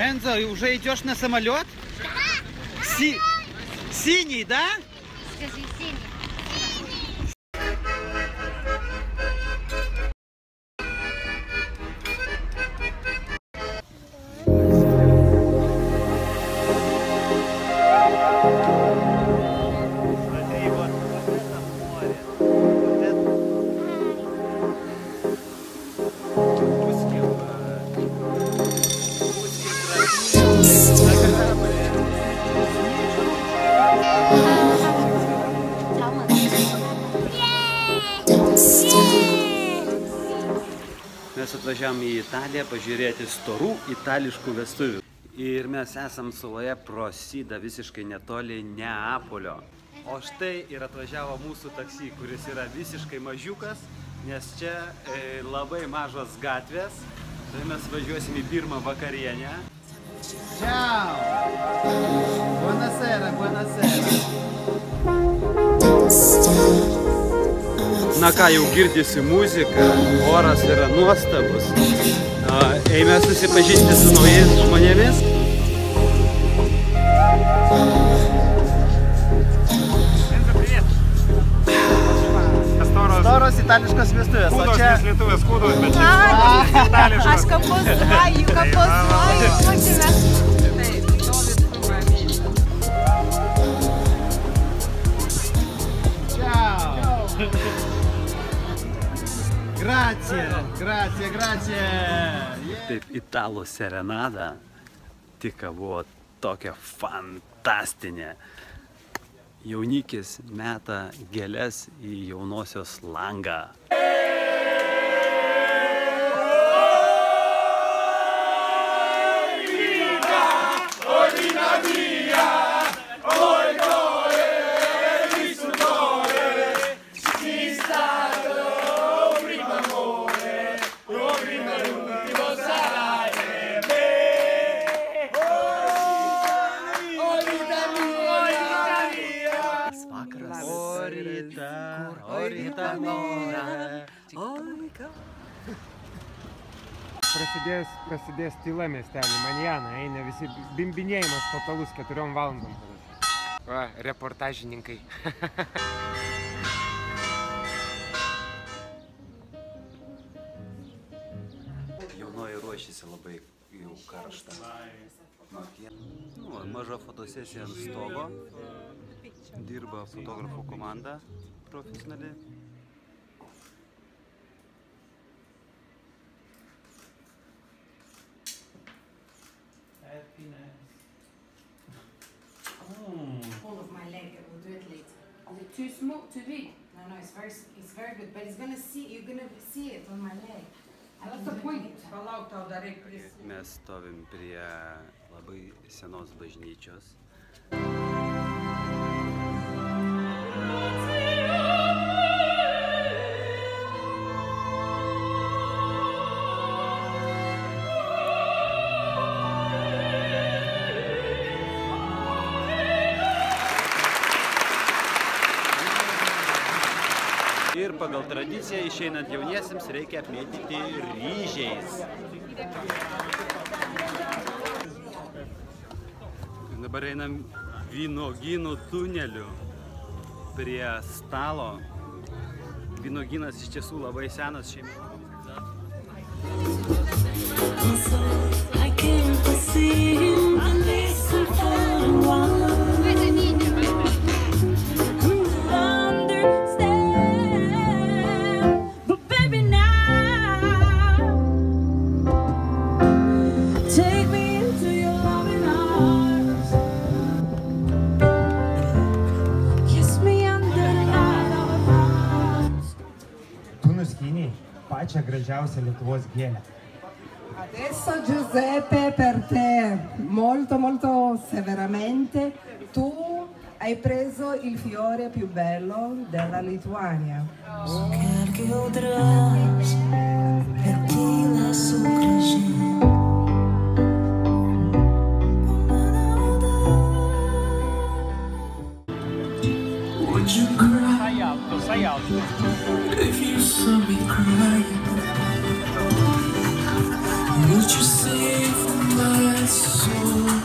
Энзо, уже идешь на самолет? Да. Синий, да? Скажи, синий. Mes atvažiavome į Italiją pažiūrėti storų itališkų vestuvių. Ir mes esam saloje Prosida, visiškai netoli Neapolio. O štai ir atvažiavo mūsų taksi, kuris yra visiškai mažiukas, nes čia labai mažos gatvės. Tai mes važiuosim į pirmą vakarienę. Ciao! Buonasera, buonasera! Na ką, jau girdisi muzika, oras yra nuostabus. Eime susipažinti su naujais žmonėmis. Storos itališkos vestuvės. Kūdos, nes lietuvės kūdos, bet čia itališkos. Aš kapozuoju. Grazie, grazie. Taip, italų serenada tik buvo tokia fantastinė. Jaunikis meta gėles į jaunosios langą. Prasidės tyla miestelį, manjana, eina visi bimbinėjimas totalus 4 valandom. Va, reportažininkai. Jaunoji ruošiasi labai jau karštą. Maža fotosesija ant stogo. Dirba fotografų komanda profesionali. All of my leg, I will do it later. Is it too small, too big? No, it's very good, but you're gonna see it on my leg. What's the point? Mes stovim prie labai senos bažnyčios. Ir pagal tradiciją išeinant jauniesiems reikia apmėtyti ryžiais. Dabar einam vynogynų tuneliu prie stalo. Vynogynas iš tiesų labai senas šeimė. Pačią gražiausią Lietuvos gėlę. Adesso Giuseppe per te, molto severamente, tu hai preso il fiore più bello della Lituania. Sai alto. If you saw me crying, would you save my soul.